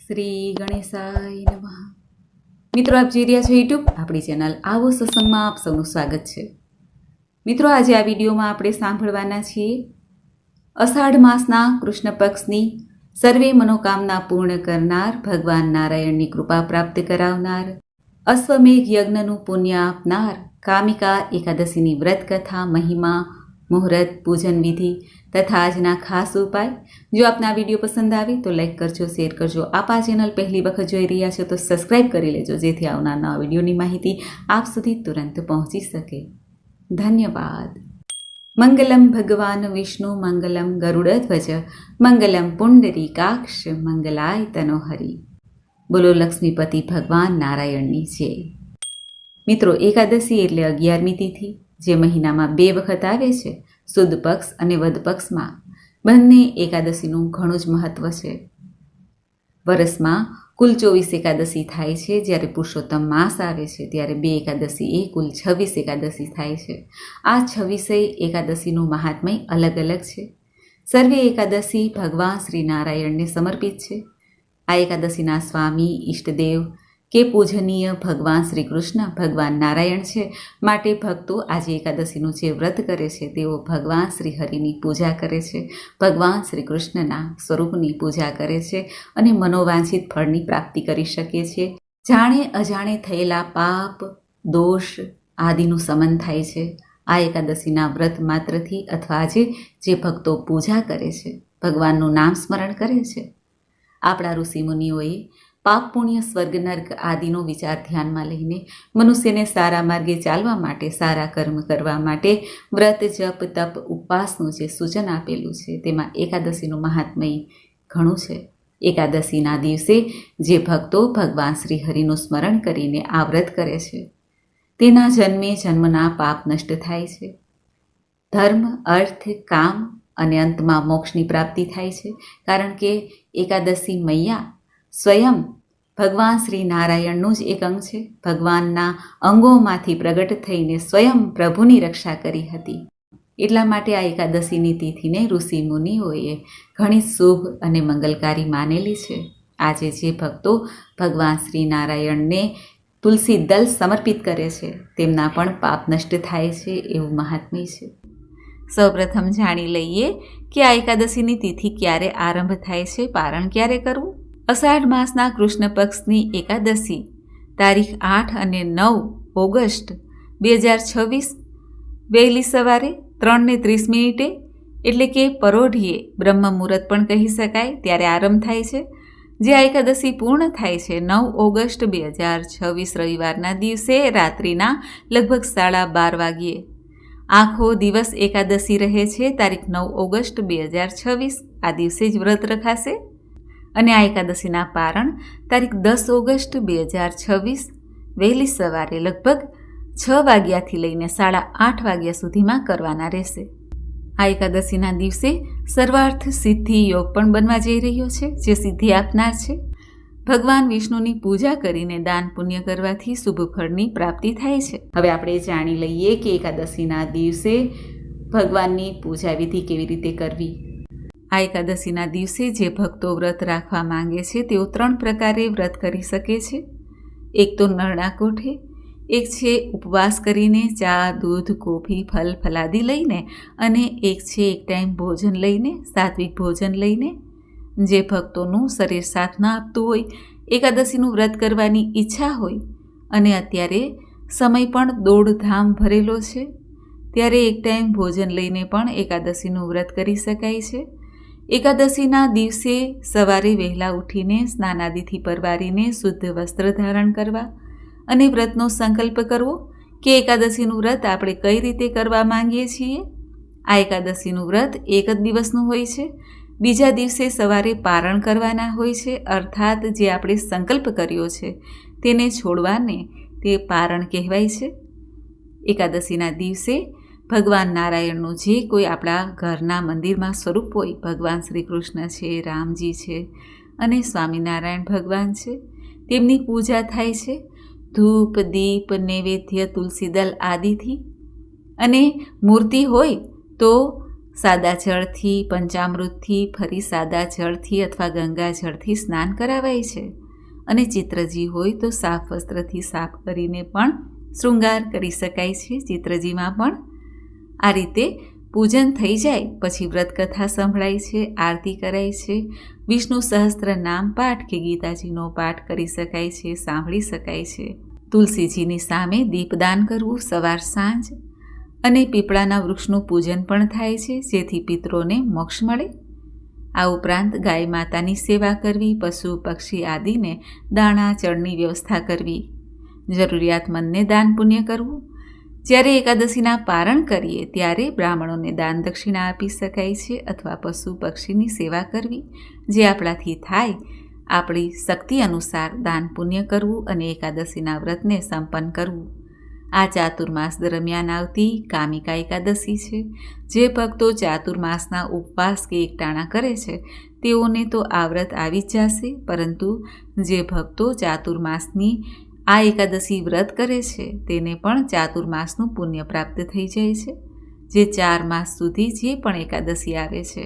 શ્રી ગણેશાય નમઃ. મિત્રો, આપ જોઈ રહ્યા છો યુટ્યુબ આપણી ચેનલ આવો સત્સંગમાં આપ સૌનું સ્વાગત છે. મિત્રો, આજે આ વિડીયોમાં આપણે સાંભળવાના છીએ અષાઢ માસના કૃષ્ણ પક્ષની સર્વે મનોકામના પૂર્ણ કરનાર, ભગવાન નારાયણની કૃપા પ્રાપ્ત કરાવનાર, અશ્વમેઘ યજ્ઞનું પુણ્ય આપનાર કામિકા એકાદશીની વ્રત કથા, મહિમા, મુહૂર્ત, પૂજન વિધિ તથા આજના ખાસ ઉપાય. જો આપને આ વિડીયો પસંદ આવે તો લાઈક કરજો, શેર કરજો. આપ આ ચેનલ પહેલી વખત જોઈ રહ્યા છો તો સબસ્ક્રાઈબ કરી લેજો, જેથી આવનાર નવા વિડીયોની માહિતી આપ સુધી તુરંત પહોંચી શકે. ધન્યવાદ. મંગલમ ભગવાન વિષ્ણુ, મંગલમ ગરુડધ્વજ, મંગલમ પુંડરીકાક્ષ, મંગલાય તનોહરી. બોલો લક્ષ્મીપતિ ભગવાન નારાયણની જય. મિત્રો, એકાદશી એટલે 11મી તિથિ, જે મહિનામાં 2 વખત આવે છે, સુદ પક્ષ અને વદ પક્ષમાં. બંને એકાદશીનું ઘણું જ મહત્વ છે. વર્ષમાં કુલ 24 એકાદશી થાય છે. જ્યારે પુરુષોત્તમ માસ આવે છે ત્યારે 2 એકાદશી એ કુલ 26 એકાદશી થાય છે. આ 26 એકાદશીનું મહાત્મય અલગ અલગ છે. સર્વે એકાદશી ભગવાન શ્રી નારાયણને સમર્પિત છે. આ એકાદશીના સ્વામી, ઈષ્ટદેવ કે પૂજનીય ભગવાન શ્રી કૃષ્ણ, ભગવાન નારાયણ છે. માટે ભક્તો આજે એકાદશીનું જે વ્રત કરે છે તેઓ ભગવાન શ્રી હરિની પૂજા કરે છે, ભગવાન શ્રી કૃષ્ણના સ્વરૂપની પૂજા કરે છે અને મનોવાંછિત ફળની પ્રાપ્તિ કરી શકે છે. જાણે અજાણે થયેલા પાપ, દોષ આદિનું શમન થાય છે આ એકાદશીના વ્રત માત્રથી, અથવા આજે જે ભક્તો પૂજા કરે છે, ભગવાનનું નામ સ્મરણ કરે છે. આપણા ઋષિમુનિઓએ પાપ, પુણ્ય, સ્વર્ગ, નર્ક આદિનો વિચાર ધ્યાનમાં લઈને મનુષ્યને સારા માર્ગે ચાલવા માટે, સારા કર્મ કરવા માટે વ્રત, જપ, તપ, ઉપવાસનું જે સૂચન આપેલું છે તેમાં એકાદશીનું મહાત્મય ઘણું છે. એકાદશીના દિવસે જે ભક્તો ભગવાન શ્રી હરિનું સ્મરણ કરીને આ વ્રત કરે છે તેના જન્મે જન્મના પાપ નષ્ટ થાય છે. ધર્મ, અર્થ, કામ અને અંતમાં મોક્ષની પ્રાપ્તિ થાય છે. કારણ કે એકાદશી મૈયા સ્વયં ભગવાન શ્રી નારાયણનું જ એક અંગ છે. ભગવાનના અંગોમાંથી પ્રગટ થઈને સ્વયં પ્રભુની રક્ષા કરી હતી. એટલા માટે આ એકાદશીની તિથિને ઋષિ મુનિઓએ ઘણી શુભ અને મંગલકારી માનેલી છે. આજે જે ભક્તો ભગવાન શ્રી નારાયણને તુલસી દલ સમર્પિત કરે છે તેમના પણ પાપ નષ્ટ થાય છે, એવું મહાત્મ્ય છે. સૌપ્રથમ જાણી લઈએ કે આ એકાદશીની તિથિ ક્યારે આરંભ થાય છે, પારણ ક્યારે કરવું. અષાઢ માસના કૃષ્ણ પક્ષની એકાદશી તારીખ 8 અને 9 ઓગસ્ટ 2026 વહેલી સવારે 3:30 એટલે કે પરોઢિયે, બ્રહ્મ મુહૂર્ત પણ કહી શકાય, ત્યારે આરંભ થાય છે. જે આ એકાદશી પૂર્ણ થાય છે 9 ઓગસ્ટ 2026 રવિવારના દિવસે રાત્રિના લગભગ 12:30 વાગ્યે. આખો દિવસ એકાદશી રહે છે. તારીખ 9 ઓગસ્ટ 2026 આ દિવસે જ વ્રત રખાશે અને આ એકાદશીના પારણ તારીખ 10 ઓગસ્ટ 2026 વહેલી સવારે લગભગ 6 વાગ્યાથી લઈને 8:30 વાગ્યા સુધીમાં કરવાના રહેશે. આ એકાદશીના દિવસે સર્વાર્થ સિદ્ધિ યોગ પણ બનવા જઈ રહ્યો છે, જે સિદ્ધિ આપનાર છે. ભગવાન વિષ્ણુની પૂજા કરીને દાન પુણ્ય કરવાથી શુભ ફળની પ્રાપ્તિ થાય છે. હવે આપણે જાણી લઈએ કે એકાદશીના દિવસે ભગવાનની પૂજા વિધિ કેવી રીતે કરવી. આ એકાદશીના દિવસે જે ભક્તો વ્રત રાખવા માંગે છે તેઓ 3 પ્રકારે વ્રત કરી શકે છે. એક તો નરણા કોઠે, એક છે ઉપવાસ કરીને ચા, દૂધ, કોફી, ફલ ફલાદી લઈને, અને એક છે એક ટાઈમ ભોજન લઈને, સાત્વિક ભોજન લઈને. જે ભક્તોનું શરીર સાથ ન આપતું હોય, એકાદશીનું વ્રત કરવાની ઈચ્છા હોય અને અત્યારે સમય પણ દોડધામ ભરેલો છે, ત્યારે એક ટાઈમ ભોજન લઈને પણ એકાદશીનું વ્રત કરી શકાય છે. એકાદશીના દિવસે સવારે વહેલા ઉઠીને સ્નાનાદિથી પરવારીને શુદ્ધ વસ્ત્ર ધારણ કરવા અને વ્રતનો સંકલ્પ કરવો કે એકાદશીનું વ્રત આપણે કઈ રીતે કરવા માંગીએ છીએ. આ એકાદશીનું વ્રત એક જ દિવસનું હોય છે. બીજા દિવસે સવારે પારણ કરવાના હોય છે, અર્થાત જે આપણે સંકલ્પ કર્યો છે તેને છોડવાને તે પારણ કહેવાય છે. એકાદશીના દિવસે ભગવાન નારાયણનું જે કોઈ આપણા ઘરના મંદિરમાં સ્વરૂપ હોય, ભગવાન શ્રી કૃષ્ણ છે, રામજી છે અને સ્વામિનારાયણ ભગવાન છે, તેમની પૂજા થાય છે ધૂપ, દીપ, નૈવેદ્ય, તુલસીદલ આદિથી. અને મૂર્તિ હોય તો સાદા જળથી, પંચામૃતથી, ફરી સાદા જળથી અથવા ગંગા જળથી સ્નાન કરાવાય છે. અને ચિત્રજી હોય તો સાફ વસ્ત્રથી સાફ કરીને પણ શૃંગાર કરી શકાય છે. ચિત્રજીમાં પણ આ રીતે પૂજન થઈ જાય પછી વ્રતકથા સંભળાય છે, આરતી કરાય છે, વિષ્ણુ સહસ્ત્ર નામ પાઠ કે ગીતાજીનો પાઠ કરી શકાય છે, સાંભળી શકાય છે. તુલસીજીની સામે દીપદાન કરવું સવાર સાંજ, અને પીપળાના વૃક્ષનું પૂજન પણ થાય છે જેથી પિતરોને મોક્ષ મળે. આ ઉપરાંત ગાય માતાની સેવા કરવી, પશુ પક્ષી આદિને દાણા ચણની વ્યવસ્થા કરવી, જરૂરિયાતમંદને દાન પુણ્ય કરવું. જ્યારે એકાદશીના પારણ કરીએ ત્યારે બ્રાહ્મણોને દાન દક્ષિણા આપી શકાય છે અથવા પશુ પક્ષીની સેવા કરવી. જે આપણાથી થાય આપણી શક્તિ અનુસાર દાન પુણ્ય કરવું અને એકાદશીના વ્રતને સંપન્ન કરવું. આ ચાતુર્માસ દરમિયાન આવતી કામિકા એકાદશી છે. જે ભક્તો ચાતુર્માસના ઉપવાસ કે એકટાણા કરે છે તેઓને તો આ વ્રત આવી જ જશે, પરંતુ જે ભક્તો ચાતુર્માસની આ એકાદશી વ્રત કરે છે તેને પણ ચાતુર્માસનું પુણ્ય પ્રાપ્ત થઈ જાય છે. જે 4 માસ સુધી જે પણ એકાદશી આવે છે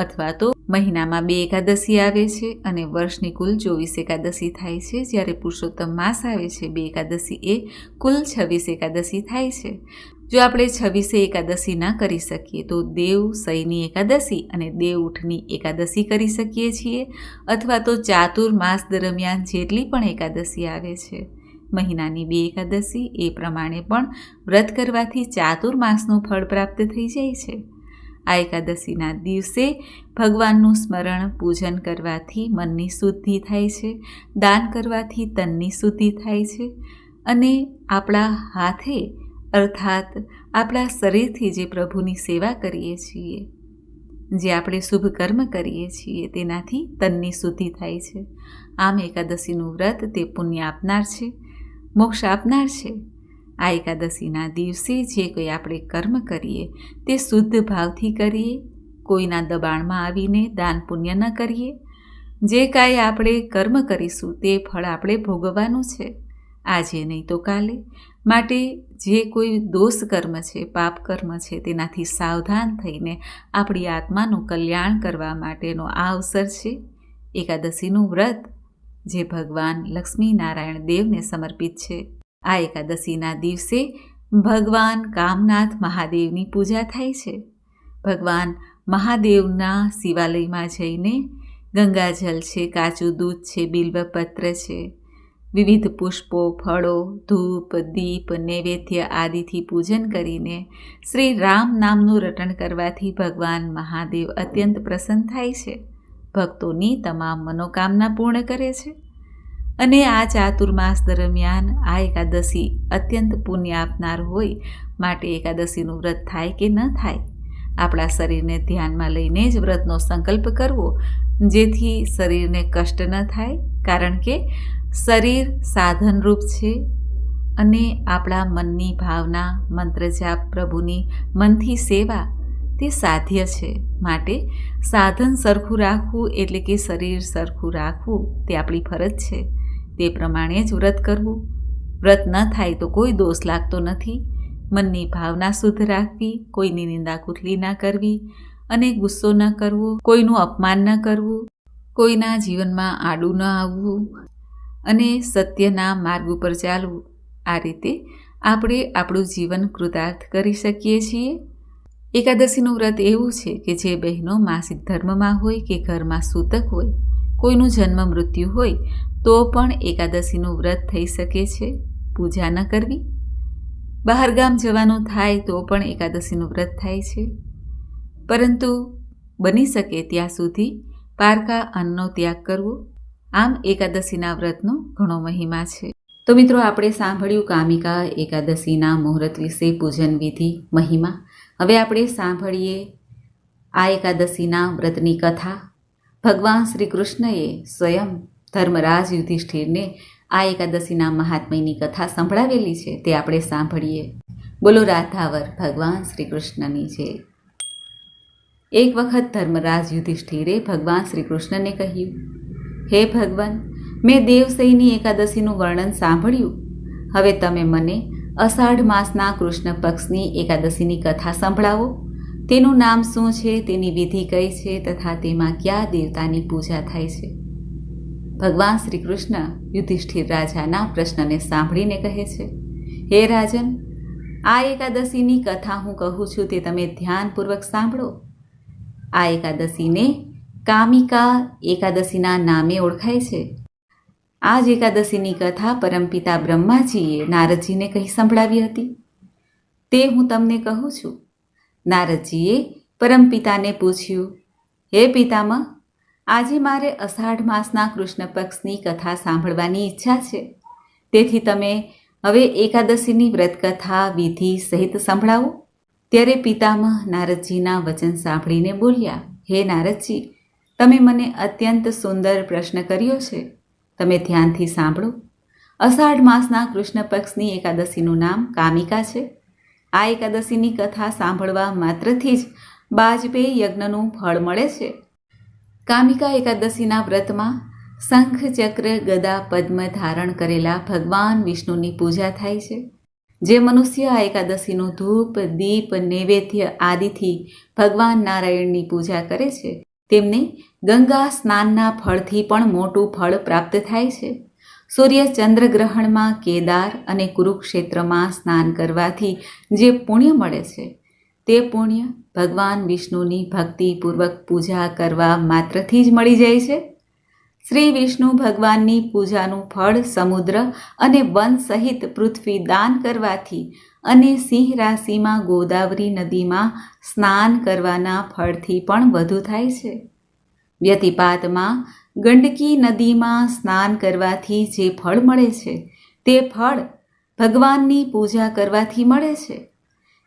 અથવા તો મહિનામાં 2 એકાદશી આવે છે અને વર્ષની કુલ 24 એકાદશી થાય છે. જ્યારે પુરુષોત્તમ માસ આવે છે 2 એકાદશી એ કુલ 26 એકાદશી થાય છે. જો આપણે 26 એકાદશી ન કરી શકીએ તો દેવ સઈની એકાદશી અને દેવ ઉઠની એકાદશી કરી શકીએ છીએ, અથવા તો ચાતુર્માસ દરમિયાન જેટલી પણ એકાદશી આવે છે મહિનાની 2 એકાદશી એ પ્રમાણે પણ વ્રત કરવાથી ચાતુર્માસનું ફળ પ્રાપ્ત થઈ જાય છે. આ એકાદશીના દિવસે ભગવાનનું સ્મરણ પૂજન કરવાથી મનની શુદ્ધિ થાય છે, દાન કરવાથી તનની શુદ્ધિ થાય છે, અને આપણા હાથે અર્થાત આપણા શરીરથી જે પ્રભુની સેવા કરીએ છીએ, જે આપણે શુભ કર્મ કરીએ છીએ તેનાથી તનની શુદ્ધિ થાય છે. આમ એકાદશીનું વ્રત તે પુણ્ય આપનાર છે, મોક્ષ આપનાર છે. આ એકાદશીના દિવસે જે કંઈ આપણે કર્મ કરીએ તે શુદ્ધ ભાવથી કરીએ, કોઈના દબાણમાં આવીને દાન પુણ્ય ન કરીએ. જે કાંઈ આપણે કર્મ કરીશું તે ફળ આપણે ભોગવવાનું છે, આજે નહીં તો કાલે. માટે જે કોઈ દોષ કર્મ છે, પાપ કર્મ છે તેનાથી સાવધાન થઈને આપણી આત્માનું કલ્યાણ કરવા માટેનો આ અવસર છે. એકાદશીનું વ્રત જે ભગવાન લક્ષ્મી નારાયણ દેવને સમર્પિત છે. આ એકાદશીના દિવસે ભગવાન કામનાથ મહાદેવની પૂજા થાય છે. ભગવાન મહાદેવના શિવાલયમાં જઈને ગંગાજલ છે, કાચું દૂધ છે, બિલ્વપત્ર છે, વિવિધ પુષ્પો, ફળો, ધૂપ, દીપ, નૈવેદ્ય આદિથી પૂજન કરીને શ્રી રામ નામનું રટણ કરવાથી ભગવાન મહાદેવ અત્યંત પ્રસન્ન થાય છે, ભક્તોની તમામ મનોકામના પૂર્ણ કરે છે. અને આ ચાતુર્માસ દરમિયાન આ એકાદશી અત્યંત પુણ્ય આપનાર હોય માટે એકાદશીનું વ્રત થાય કે ન થાય, આપણા શરીરને ધ્યાનમાં લઈને જ વ્રતનો સંકલ્પ કરવો, જેથી શરીરને કષ્ટ ન થાય. કારણ કે શરીર સાધનરૂપ છે અને આપણા મનની ભાવના, મંત્ર જાપ, પ્રભુની મનથી સેવા તે સાધ્ય છે. માટે સાધન સરખું રાખવું એટલે કે શરીર સરખું રાખવું તે આપણી ફરજ છે. તે પ્રમાણે જ વ્રત કરવું. વ્રત ન થાય તો કોઈ દોષ લાગતો નથી. મનની ભાવના શુદ્ધ રાખવી, કોઈની નિંદા કુથલી ન કરવી અને ગુસ્સો ન કરવો, કોઈનું અપમાન ન કરવું, કોઈના જીવનમાં આડું ન આવવું અને સત્યના માર્ગ ઉપર ચાલવું. આ રીતે આપણે આપણું જીવન કૃતાર્થ કરી શકીએ છીએ. એકાદશીનું વ્રત એવું છે કે જે બહેનો માસિક ધર્મમાં હોય કે ઘરમાં સૂતક હોય, કોઈનું જન્મ મૃત્યુ હોય તો પણ એકાદશીનું વ્રત થઈ શકે છે. પૂજા ન કરવી, બહારગામ જવાનું થાય તો પણ એકાદશીનું વ્રત થાય છે, પરંતુ બની શકે ત્યાં સુધી પારકા અન્નનો ત્યાગ કરવો. આમ એકાદશીના વ્રતનો ઘણો મહિમા છે. તો મિત્રો, આપણે સાંભળ્યું કામિકા એકાદશીના મુહૂર્ત વિશે, પૂજન વિધિ, મહિમા. હવે આપણે સાંભળીએ આ એકાદશીના વ્રતની કથા. ભગવાન શ્રી કૃષ્ણએ સ્વયં ધર્મરાજ યુધિષ્ઠિરને આ એકાદશીના મહાત્મ્યની કથા સંભળાવેલી છે, તે આપણે સાંભળીએ. બોલો રાધાવર ભગવાન શ્રી કૃષ્ણની જય. એક વખત ધર્મરાજ યુધિષ્ઠિરે ભગવાન શ્રી કૃષ્ણને કહ્યું, હે ભગવાન, મેં દેવસઈની એકાદશીનું વર્ણન સાંભળ્યું. હવે તમે મને અષાઢ માસના કૃષ્ણ પક્ષની એકાદશીની કથા સંભળાવો. તેનું નામ શું છે, તેની વિધિ કઈ છે તથા તેમાં કયા દેવતાની પૂજા થાય છે? ભગવાન શ્રી કૃષ્ણ યુધિષ્ઠિર રાજાના પ્રશ્નને સાંભળીને કહે છે, હે રાજન, આ એકાદશીની કથા હું કહું છું તે તમે ધ્યાનપૂર્વક સાંભળો. આ એકાદશીને કામિકા એકાદશીના નામે ઓળખાય છે. આ જ એકાદશીની કથા પરમપિતા બ્રહ્માજીએ નારદજીને કહી સંભળાવી હતી. તે હું તમને કહું છું. નારદજીએ પરમપિતાને પૂછ્યું, હે પિતામહ, આજે મારે અષાઢ માસના કૃષ્ણ પક્ષની કથા સાંભળવાની ઈચ્છા છે. તેથી તમે હવે એકાદશીની વ્રતકથા વિધિ સહિત સંભળાવો. ત્યારે પિતામહ નારદજીના વચન સાંભળીને બોલ્યા, હે નારદજી, તમે મને અત્યંત સુંદર પ્રશ્ન કર્યો છે. તમે ધ્યાનથી સાંભળો. અષાઢ માસના કૃષ્ણ પક્ષની એકાદશીનું નામ કામિકા છે. આ એકાદશીની કથા સાંભળવા માત્રથી જ બાજપેયી યજ્ઞનું ફળ મળે છે. કામિકા એકાદશીના વ્રતમાં શંખ, ચક્ર, ગદા, પદ્મ ધારણ કરેલા ભગવાન વિષ્ણુની પૂજા થાય છે. જે મનુષ્ય આ એકાદશીનું ધૂપ, દીપ, નૈવેદ્ય આદિથી ભગવાન નારાયણની પૂજા કરે છે તેમને ગંગા સ્નાનના ફળથી પણ મોટું ફળ પ્રાપ્ત થાય છે. સૂર્ય ચંદ્રગ્રહણમાં કેદાર અને કુરુક્ષેત્રમાં સ્નાન કરવાથી જે પુણ્ય મળે છે તે પુણ્ય ભગવાન વિષ્ણુની ભક્તિપૂર્વક પૂજા કરવા માત્રથી જ મળી જાય છે. શ્રી વિષ્ણુ ભગવાનની પૂજાનું ફળ સમુદ્ર અને વન સહિત પૃથ્વી દાન કરવાથી અને સિંહ રાશિમાં ગોદાવરી નદીમાં સ્નાન કરવાના ફળથી પણ વધુ થાય છે. વ્યતિપાતમાં ગંડકી નદીમાં સ્નાન કરવાથી જે ફળ મળે છે તે ફળ ભગવાનની પૂજા કરવાથી મળે છે.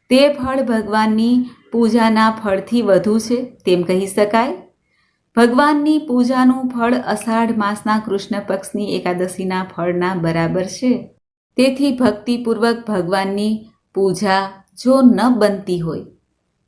તે ફળ ભગવાનની પૂજાના ફળથી વધુ છે તેમ કહી શકાય. ભગવાનની પૂજાનું ફળ અષાઢ માસના કૃષ્ણ પક્ષની એકાદશીના ફળના બરાબર છે. તેથી ભક્તિપૂર્વક ભગવાનની પૂજા જો ન બનતી હોય,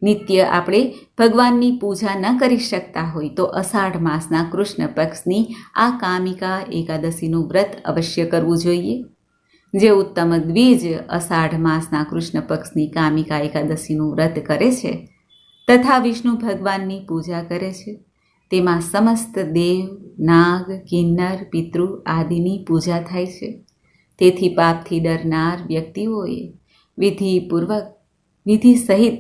નિત્ય આપણે ભગવાનની પૂજા ન કરી શકતા હોય તો અષાઢ માસના કૃષ્ણ પક્ષની આ કામિકા એકાદશીનું વ્રત અવશ્ય કરવું જોઈએ. જે ઉત્તમ દ્વિજ અષાઢ માસના કૃષ્ણ પક્ષની કામિકા એકાદશીનું વ્રત કરે છે તથા વિષ્ણુ ભગવાનની પૂજા કરે છે તેમાં સમસ્ત દેવ, નાગ, કિન્નર, પિતૃ આદિની પૂજા થાય છે. તેથી પાપથી ડરનાર વ્યક્તિઓએ વિધિપૂર્વક વિધિ સહિત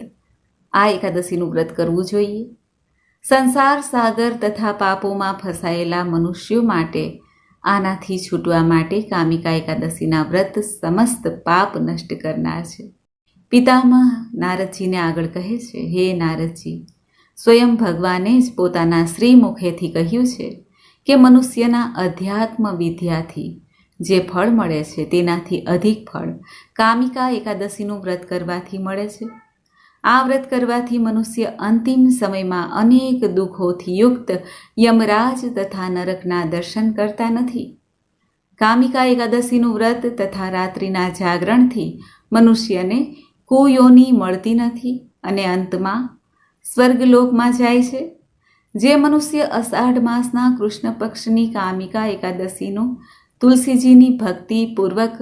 આ એકાદશીનું વ્રત કરવું જોઈએ. સંસાર સાગર તથા પાપોમાં ફસાયેલા મનુષ્યો માટે આનાથી છૂટવા માટે કામિકા એકાદશીના વ્રત સમસ્ત પાપ નષ્ટ કરનાર છે. પિતામહ નારદજીને આગળ કહે છે, હે નારદજી, સ્વયં ભગવાને જ પોતાના શ્રી મુખેથી કહ્યું છે કે મનુષ્યના અધ્યાત્મ વિદ્યાથી જે ફળ મળે છે તેનાથી અધિક ફળ કામિકા એકાદશીનું વ્રત કરવાથી મળે છે. આ વ્રત કરવાથી મનુષ્ય અંતિમ સમયમાં અનેક દુઃખોથી યુક્ત યમરાજ તથા નરકના દર્શન કરતા નથી. કામિકા એકાદશીનું વ્રત તથા રાત્રિના જાગરણથી મનુષ્યને કુયોની મળતી નથી અને અંતમાં સ્વર્ગલોકમાં જાય છે. જે મનુષ્ય અષાઢ માસના કૃષ્ણ પક્ષની કામિકા એકાદશીનું તુલસીજીની ભક્તિપૂર્વક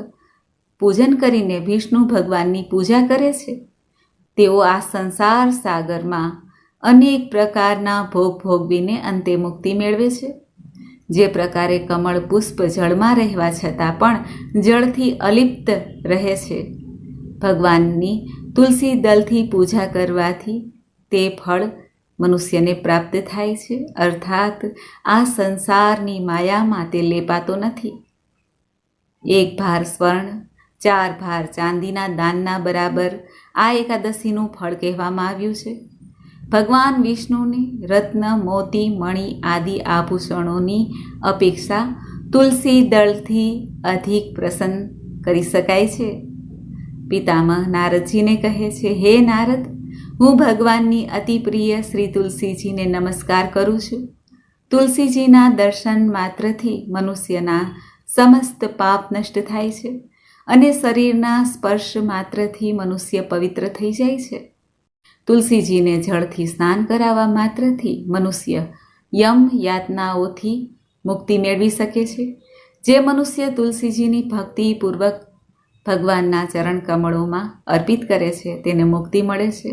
પૂજન કરીને વિષ્ણુ ભગવાનની પૂજા કરે છે તેઓ આ સંસાર સાગરમાં અનેક પ્રકારના ભોગ ભોગવીને અંતે મુક્તિ મેળવે છે. જે પ્રકારે કમળ પુષ્પ જળમાં રહેવા છતાં પણ જળથી અલિપ્ત રહે છે, ભગવાનની તુલસી દલથી પૂજા કરવાથી તે ફળ મનુષ્યને પ્રાપ્ત થાય છે. અર્થાત આ સંસારની માયામાં તે લેપાતો નથી. 1 ભાર સ્વર્ણ 4 ભાર ચાંદીના દાનના બરાબર આ એકાદશીનું ફળ કહેવામાં આવ્યું છે. ભગવાન વિષ્ણુને રત્ન, મોતી, મણિ આદિ આભૂષણોની અપેક્ષા તુલસી દળથી અધિક પ્રસન્ન કરી શકાય છે. પિતામહ નારદજીને કહે છે, હે નારદ, હું ભગવાનની અતિ પ્રિય શ્રી તુલસીજીને નમસ્કાર કરું છું. તુલસીજીના દર્શન માત્રથી મનુષ્યના સમસ્ત પાપ નષ્ટ થાય છે અને શરીરના સ્પર્શ માત્રથી મનુષ્ય પવિત્ર થઈ જાય છે. તુલસીજીને જળથી સ્નાન કરાવવા માત્રથી મનુષ્ય યમ યાતનાઓથી મુક્તિ મેળવી શકે છે. જે મનુષ્ય તુલસીજીની ભક્તિપૂર્વક ભગવાનના ચરણ કમળોમાં અર્પિત કરે છે તેને મુક્તિ મળે છે.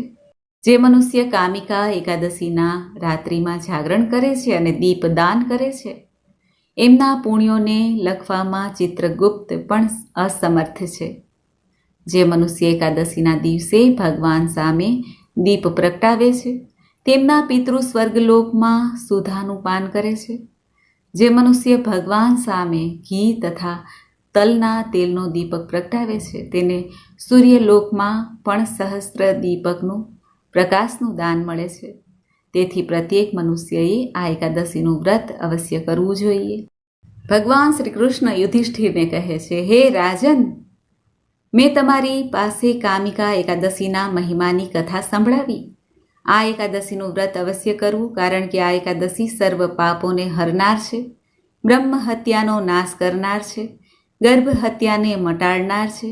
જે મનુષ્ય કામિકા એકાદશીના રાત્રિમાં જાગરણ કરે છે અને દીપદાન કરે છે, એમના પુણ્યોને લખવામાં ચિત્રગુપ્ત પણ અસમર્થ છે. જે મનુષ્ય એકાદશીના દિવસે ભગવાન સામે દીપ પ્રગટાવે છે, તેમના પિતૃ સ્વર્ગલોકમાં સુધાનું પાન કરે છે. જે મનુષ્ય ભગવાન સામે ઘી તથા તલના તેલનો દીપક પ્રગટાવે છે, તેને સૂર્યલોકમાં પણ સહસ્ત્ર દીપકનું પ્રકાશનું દાન મળે છે. તેથી પ્રત્યેક મનુષ્યએ આ એકાદશીનું વ્રત અવશ્ય કરવું જોઈએ. ભગવાન શ્રી કૃષ્ણ યુધિષ્ઠિરને કહે છે, હે રાજન, મેં તમારી પાસે કામિકા એકાદશીના મહિમાની કથા સંભળાવી. આ એકાદશીનું વ્રત અવશ્ય કરવું, કારણ કે આ એકાદશી સર્વ પાપોને હરનાર છે, બ્રહ્મ હત્યાનો નાશ કરનાર છે, ગર્ભ હત્યાને મટાડનાર છે,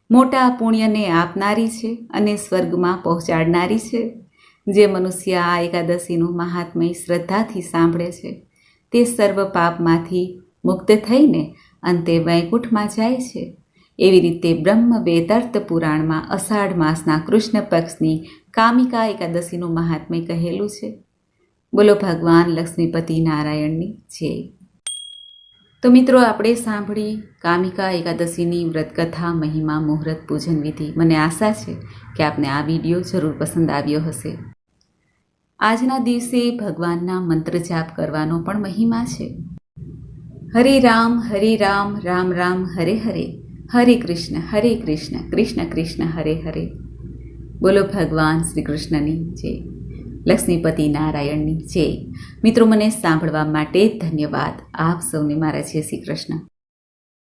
મોટા પુણ્યને આપનારી છે અને સ્વર્ગમાં પહોંચાડનારી છે. જે મનુષ્ય આ એકાદશીનું મહાત્મય શ્રદ્ધાથી સાંભળે છે, તે સર્વ પાપમાંથી મુક્ત થઈને અંતે વૈકુંઠમાં જાય છે. એવી રીતે બ્રહ્મ વેતર્ત પુરાણમાં અષાઢ માસના કૃષ્ણ પક્ષની કામિકા એકાદશીનું મહાત્મ્ય કહેલું છે. બોલો ભગવાન લક્ષ્મીપતિ નારાયણની જય. તો મિત્રો, આપણે સાંભળી કામિકા એકાદશીની વ્રતકથા, મહિમા, મુહૂર્ત, પૂજન વિધિ. મને આશા છે કે આપને આ વિડીયો જરૂર પસંદ આવ્યો હશે. આજના દિવસે ભગવાનના મંત્ર જાપ કરવાનો પણ મહિમા છે. હરે રામ, રામ રામ, હરે હરે, હરે કૃષ્ણ, કૃષ્ણ કૃષ્ણ, હરે હરે. બોલો ભગવાન શ્રી કૃષ્ણની જય, લક્ષ્મીપતિ નારાયણની જય. મિત્રો, મને સાંભળવા માટે ધન્યવાદ. આપ સૌને મારા જય શ્રી કૃષ્ણ.